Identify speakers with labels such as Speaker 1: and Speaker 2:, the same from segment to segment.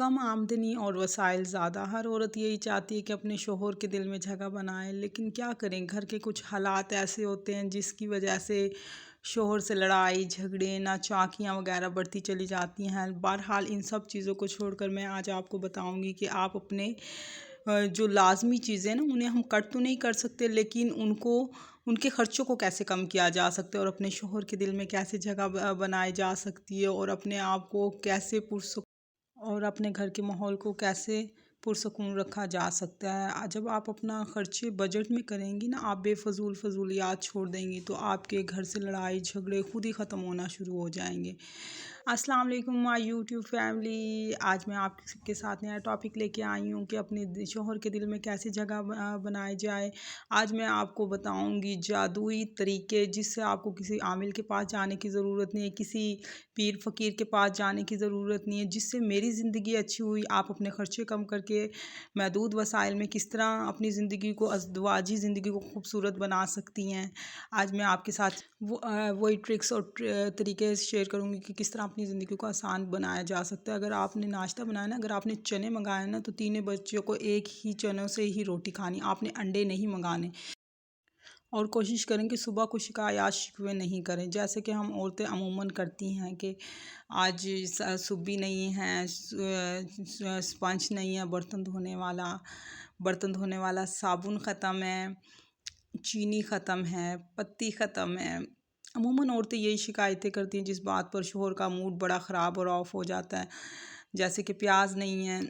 Speaker 1: कम आमदनी और वसाइल ज़्यादा। हर औरत यही चाहती है कि अपने शोहर के दिल में जगह बनाए, लेकिन क्या करें, घर के कुछ हालात ऐसे होते हैं जिसकी वजह से शोहर से लड़ाई झगड़े नाचाकियाँ वगैरह बढ़ती चली जाती हैं। बहरहाल इन सब चीज़ों को छोड़कर मैं आज आपको बताऊंगी कि आप अपने जो लाज़मी चीज़ें ना उन्हें हम कट तो नहीं कर सकते, लेकिन उनके ख़र्चों को कैसे कम किया जा सकता है और अपने शोहर के दिल में कैसे जगह बनाई जा सकती है और अपने आप को कैसे और अपने घर के माहौल को कैसे पुरसकून रखा जा सकता है। जब आप अपना खर्चे बजट में करेंगी ना, आप फजूलियात छोड़ देंगी, तो आपके घर से लड़ाई झगड़े खुद ही ख़त्म होना शुरू हो जाएंगे। अस्सलाम वालेकुम माय यूट्यूब फैमिली। आज मैं आपके साथ नया टॉपिक लेके आई हूँ कि अपने शोहर के दिल में कैसे जगह बनाई जाए। आज मैं आपको बताऊँगी जादुई तरीके, जिससे आपको किसी आमिल के पास जाने की ज़रूरत नहीं है, किसी पीर फ़कीर के पास जाने की ज़रूरत नहीं है, जिससे मेरी ज़िंदगी अच्छी हुई। आप अपने ख़र्चे कम करके महदूद वसाइल में किस तरह अपनी ज़िंदगी को अज़दवाजी ज़िंदगी को खूबसूरत बना सकती हैं। आज मैं आपके साथ वही ट्रिक्स और तरीके शेयर करूँगी कि किस तरह अपनी ज़िंदगी को आसान बनाया जा सकता है। अगर आपने नाश्ता बनाया ना, अगर आपने चने मंगाए ना, तो तीनों बच्चों को एक ही चनों से ही रोटी खानी, आपने अंडे नहीं मंगाने। और कोशिश करें कि सुबह को शिकायत शिकवे नहीं करें, जैसे कि हम औरतें अमूमन करती हैं कि आज सुबी नहीं है, स्पंज नहीं है, बर्तन धोने वाला साबुन ख़त्म है, चीनी ख़त्म है, पत्ती ख़त्म है। अमूमन औरतें यही शिकायतें करती हैं, जिस बात पर शोहर का मूड बड़ा ख़राब और ऑफ हो जाता है, जैसे कि प्याज नहीं है,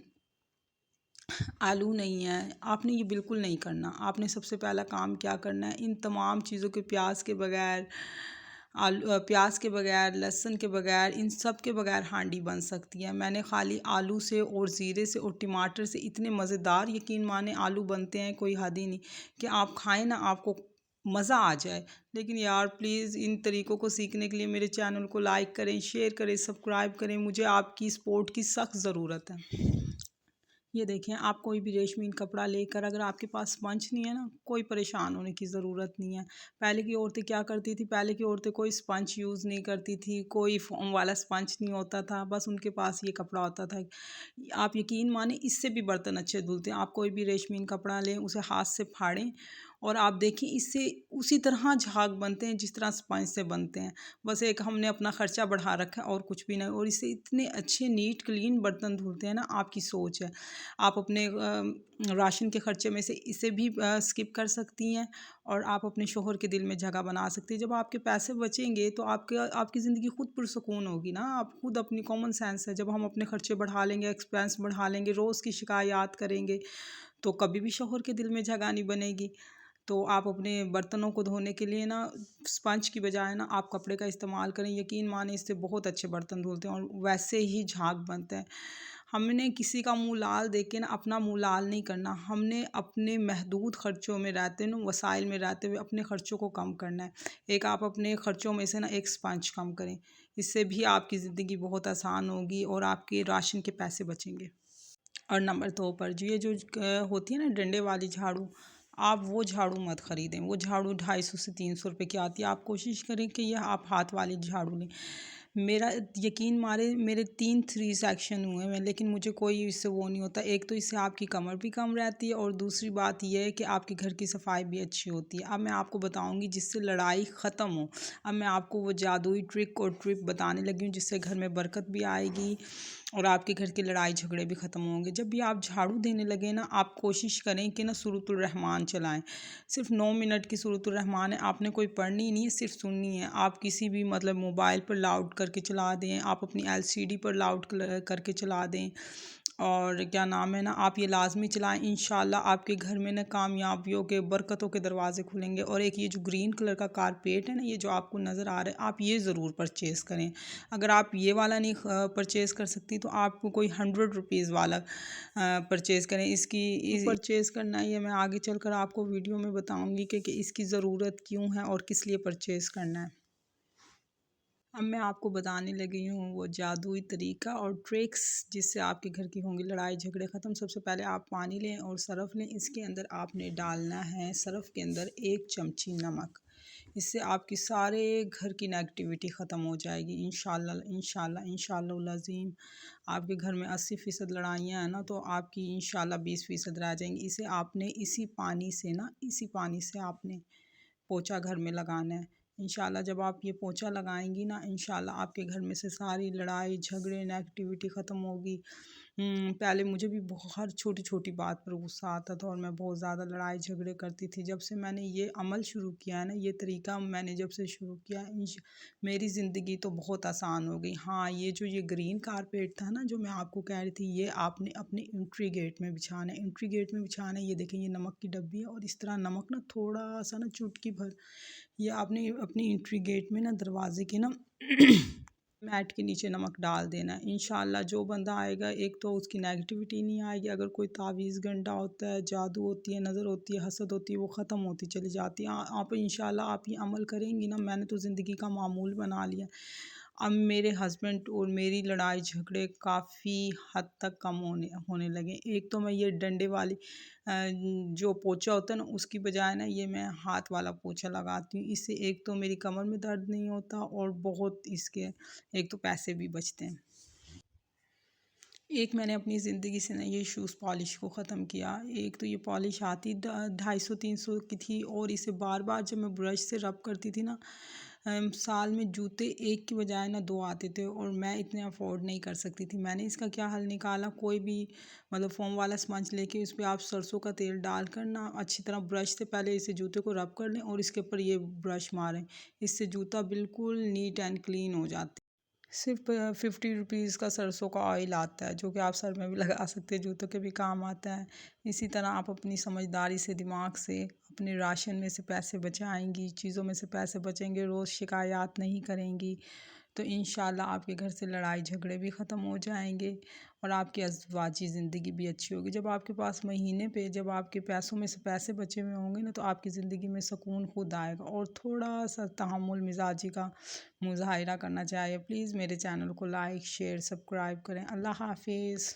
Speaker 1: आलू नहीं है। आपने ये बिल्कुल नहीं करना। आपने सबसे पहला काम क्या करना है, इन तमाम चीज़ों के प्याज के बगैर, प्याज के बगैर, लहसुन के बगैर, इन सब के बगैर हांडी बन सकती है। मैंने खाली आलू से और ज़ीरे से और टमाटर से इतने मज़ेदार, यकीन माने, आलू बनते हैं, कोई हद ही नहीं, कि आप खाएं ना, आपको मज़ा आ जाए। लेकिन यार प्लीज़, इन तरीक़ों को सीखने के लिए मेरे चैनल को लाइक करें, शेयर करें, सब्सक्राइब करें। मुझे आपकी सपोर्ट की सख्त ज़रूरत है। ये देखें, आप कोई भी रेशमी कपड़ा लेकर, अगर आपके पास स्पंज नहीं है ना, कोई परेशान होने की ज़रूरत नहीं है। पहले की औरतें क्या करती थी, पहले की औरतें कोई स्पंज यूज़ नहीं करती थी, कोई फोम वाला स्पंज नहीं होता था, बस उनके पास ये कपड़ा होता था। आप यकीन माने, इससे भी बर्तन अच्छे धुलते हैं। आप कोई भी रेशमी कपड़ा लें, उसे हाथ से फाड़ें और आप देखिए, इससे उसी तरह झाग बनते हैं जिस तरह स्पंज से बनते हैं। बस एक हमने अपना ख़र्चा बढ़ा रखा है और कुछ भी नहीं, और इससे इतने अच्छे नीट क्लीन बर्तन धुलते हैं ना, आपकी सोच है। आप अपने राशन के ख़र्चे में से इसे भी स्किप कर सकती हैं और आप अपने शोहर के दिल में जगह बना सकती हैं। जब आपके पैसे बचेंगे तो आपकी ज़िंदगी खुद पुरसुकून होगी ना। आप खुद, अपनी कॉमन सेंस है, जब हम अपने ख़र्चे बढ़ा लेंगे, एक्सपेंस बढ़ा लेंगे, रोज़ की शिकायत करेंगे, तो कभी भी शोहर के दिल में जगह नहीं बनेगी। तो आप अपने बर्तनों को धोने के लिए ना, स्पंज की बजाय ना, आप कपड़े का इस्तेमाल करें। यकीन माने, इससे बहुत अच्छे बर्तन धुलते हैं और वैसे ही झाग बनता है। हमने किसी का मुंह लाल देख के ना अपना मुंह लाल नहीं करना। हमने अपने महदूद ख़र्चों में रहते ना, वसाइल में रहते हुए अपने ख़र्चों को कम करना है। एक आप अपने ख़र्चों में से ना एक स्पंज कम करें, इससे भी आपकी ज़िंदगी बहुत आसान होगी और आपके राशन के पैसे बचेंगे। और नंबर 2 पर, जो ये जो होती है ना डंडे वाली झाड़ू, आप वो झाड़ू मत ख़रीदें। वो झाड़ू 250 से 300 रुपये की आती है। आप कोशिश करें कि यह आप हाथ वाली झाड़ू लें। मेरा यकीन मारे, मेरे 3 सेक्शन हुए हैं, लेकिन मुझे कोई इससे वो नहीं होता। एक तो इससे आपकी कमर भी कम रहती है और दूसरी बात यह है कि आपके घर की सफाई भी अच्छी होती है। अब मैं आपको बताऊंगी जिससे लड़ाई ख़त्म हो। अब मैं आपको वो जादुई ट्रिक और ट्रिप बताने लगी हूँ, जिससे घर में बरकत भी आएगी और आपके घर की लड़ाई झगड़े भी ख़त्म होंगे। जब भी आप झाड़ू देने लगे ना, आप कोशिश करें कि ना सूरतुल रहमान चलाएं। सिर्फ 9 मिनट की सूरतुल रहमान है, आपने कोई पढ़नी नहीं है, सिर्फ सुननी है। आप किसी भी मतलब मोबाइल पर लाउड करके चला दें, आप अपनी LCD पर लाउड करके चला दें, और क्या नाम है ना, आप ये लाजमी चलाएं। इंशाल्लाह आपके घर में ना कामयाबियों के, बरकतों के दरवाजे खुलेंगे। और एक ये जो ग्रीन कलर का कारपेट है ना, ये जो आपको नज़र आ रहा है, आप ये ज़रूर परचेज़ करें। अगर आप ये वाला नहीं परचेज़ कर सकती, तो आपको कोई 100 रुपीज़ वाला परचेज़ करें। इसकी परचेज़ करना है, ये मैं आगे चलकर आपको वीडियो में बताऊँगी कि इसकी ज़रूरत क्यों है और किस लिए परचेज़ करना है। अब मैं आपको बताने लगी हूँ वो जादुई तरीका और ट्रिक्स, जिससे आपके घर की होंगी लड़ाई झगड़े ख़त्म। सबसे पहले आप पानी लें और सरफ़ लें। इसके अंदर आपने डालना है, सरफ़ के अंदर 1 चमची नमक। इससे आपकी सारे घर की नेगेटिविटी ख़त्म हो जाएगी इंशाल्लाह इंशाल्लाह इंशाल्लाह अज़ीम। आपके घर में 80% लड़ाइयाँ हैं ना, तो आपकी इंशाल्लाह 20% रह जाएंगी। इसे आपने इसी पानी से आपने पोछा घर में लगाना है। इंशाल्लाह जब आप ये पोछा लगाएंगी ना, इंशाल्लाह आपके घर में से सारी लड़ाई झगड़े नेगेटिविटी ख़त्म होगी। पहले मुझे भी हर छोटी छोटी बात पर गुस्सा आता था और मैं बहुत ज़्यादा लड़ाई झगड़े करती थी। जब से मैंने ये अमल शुरू किया है ना, ये तरीका मैंने जब से शुरू किया मेरी ज़िंदगी तो बहुत आसान हो गई। हाँ, ये ग्रीन कारपेट था ना जो मैं आपको कह रही थी, ये आपने अपने एंट्री गेट में बिछाना है। एंट्री गेट में बिछाना है। ये देखें, ये नमक की डब्बी है और इस तरह नमक ना थोड़ा सा ना चुटकी भर ये आपने अपनी एंट्री गेट में ना दरवाजे के ना मैट के नीचे नमक डाल देना है। इंशाल्लाह जो बंदा आएगा, एक तो उसकी नेगेटिविटी नहीं आएगी। अगर कोई तावीज़ गंडा होता है, जादू होती है, नज़र होती है, हसद होती है, वो ख़त्म होती चली जाती है। आप इंशाल्लाह आप ये अमल करेंगी ना, मैंने तो ज़िंदगी का मामूल बना लिया। अब मेरे हस्बैंड और मेरी लड़ाई झगड़े काफ़ी हद तक कम होने होने लगे। एक तो मैं ये डंडे वाली जो पोंछा होता है ना, उसकी बजाय ना ये मैं हाथ वाला पोंछा लगाती हूँ। इससे एक तो मेरी कमर में दर्द नहीं होता और बहुत इसके एक तो पैसे भी बचते हैं। एक मैंने अपनी ज़िंदगी से ना ये शूज़ पॉलिश को ख़त्म किया। एक तो ये पॉलिश आती 250-300 की थी और इसे बार बार जब मैं ब्रश से रब करती थी ना, साल में जूते एक की बजाय ना 2 आते थे और मैं इतने अफोर्ड नहीं कर सकती थी। मैंने इसका क्या हल निकाला, कोई भी मतलब फ़ोम वाला स्पंज लेके उस पे आप सरसों का तेल डालकर ना अच्छी तरह ब्रश से पहले इसे जूते को रब कर लें और इसके ऊपर ये ब्रश मारें। इससे जूता बिल्कुल नीट एंड क्लीन हो जाता है। सिर्फ 50 रुपीज़ का सरसों का ऑयल आता है, जो कि आप सर में भी लगा सकते हैं, जूतों के भी काम आता है। इसी तरह आप अपनी समझदारी से, दिमाग से अपने राशन में से पैसे बचाएंगी, चीज़ों में से पैसे बचेंगे, रोज़ शिकायत नहीं करेंगी, तो इंशाल्लाह आपके घर से लड़ाई झगड़े भी ख़त्म हो जाएंगे और आपकी अज़वाजी ज़िंदगी भी अच्छी होगी। जब आपके पास महीने पे जब आपके पैसों में से पैसे बचे हुए होंगे ना, तो आपकी ज़िंदगी में सुकून खुद आएगा और थोड़ा सा तहम्मुल मिजाजी का मुज़ाहिरा करना चाहिए। प्लीज़ मेरे चैनल को लाइक शेयर सब्सक्राइब करें। अल्लाह हाफिज़।